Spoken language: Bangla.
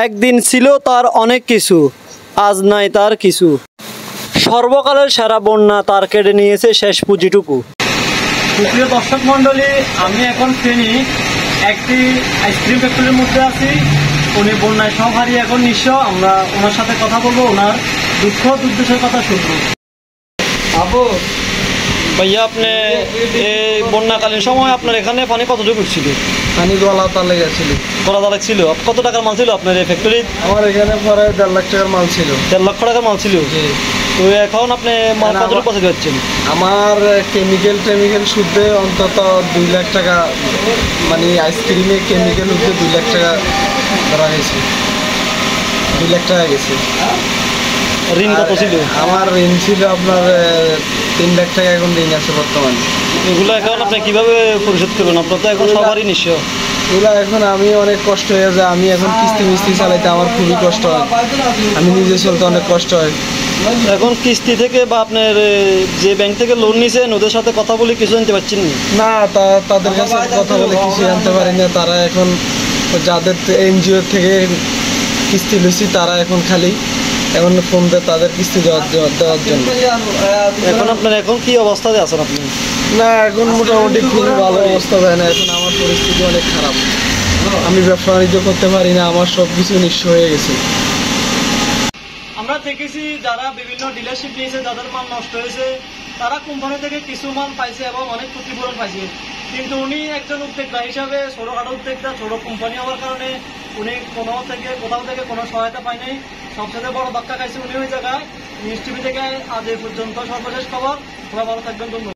একদিন ছিল তার অনেক কিছু, আজ নাই তার কিছু। সর্বকালের সেরা বন্যা তার কেড়ে নিয়েছে শেষ পুঁজিটুকু। সুপ্রিয় দর্শক মন্ডলী, আমি এখন ফেনী একটি আইসক্রিম ফ্যাক্টরির মধ্যে আছি। উনি বন্যায় সব হারিয়ে এখন নিঃস্ব। আমরা ওনার সাথে কথা বলবো, ওনার দুঃখ দুর্দশার কথা শুনবো। আপু ভাইয়া, আপনি এই বন্যাকালীন সময় আপনার এখানে পানি কতটুকু ছিল? পানি গলা তালে গেছিল। করা দাঁড়াক ছিল। কত টাকার মাল ছিল আপনার এই ফ্যাক্টরি? আমার এখানে প্রায় 1.5 লাখ টাকার মাল ছিল। 1.5 লাখ টাকার মাল ছিল। তো এখন আপনি মাল কতটুকু পৌঁছে যাচ্ছেন? আমার কেমিক্যাল শুদ্ধে অন্তত 2 লাখ টাকা, মানে আইসক্রিমে কেমিক্যাল শুদ্ধে 2 লাখ টাকা ধরা হয়েছে। 2 লাখ টাকা গেছে। ঋণ কত ছিল? আমার ঋণ ছিল আপনার 3 লাখ টাকা এখন ঋণ আছে বর্তমানে। এগুলো এখন আপনি কিভাবে পরিশোধ করবেন? আপনার তো এখন সবারই নিঃস্ব। এগুলো এখন আমি অনেক কষ্ট হয়ে যায়। আমি এখন কিস্তি মিস্তি চালাইতে আমার খুবই কষ্ট হয়। আমি নিজে চলতে অনেক কষ্ট হয়। এখন কিস্তি থেকে বা আপনার যে ব্যাংক থেকে লোন নিয়েছেন ওদের সাথে কথা বলে কিছু জানতে পারছেন না, তাদের কাছে কথা বলে কিছু জানতে পারি না। তারা এখন যাদের এনজিও থেকে কিস্তি লুছি তারা এখন খালি ফোন দেয় তাদের কিস্তি দেওয়ার জন্য। এখন আপনার এখন কি অবস্থাতে আছেন আপনি? না, এখন মোটামুটি খুব ভালো অবস্থা হয় না। এখন আমার পরিস্থিতি অনেক খারাপ। আমি ব্যবসা বাণিজ্য করতে পারি না, আমার সব কিছু নিঃস্ব হয়ে গেছে। আমরা দেখেছি যারা বিভিন্ন ডিলারশিপ নিয়েছে, যাদের মাল নষ্ট হয়েছে, তারা কোম্পানি থেকে কিছু মাল পাইছে এবং অনেক ক্ষতিপূরণ পাইছে। কিন্তু উনি একজন উদ্যোক্তা হিসাবে, ছোটখাটো উদ্যোক্তা, ছোট কোম্পানি হওয়ার কারণে উনি কোথাও থেকে কোনো সহায়তা পায়নি। সবচেয়ে বড় ধাক্কা খাইছে উনি ওই জায়গায়। নিউজ টিভি থেকে আজ এই পর্যন্ত সর্বশেষ খবর। সবাই ভালো থাকবেন। ধন্যবাদ।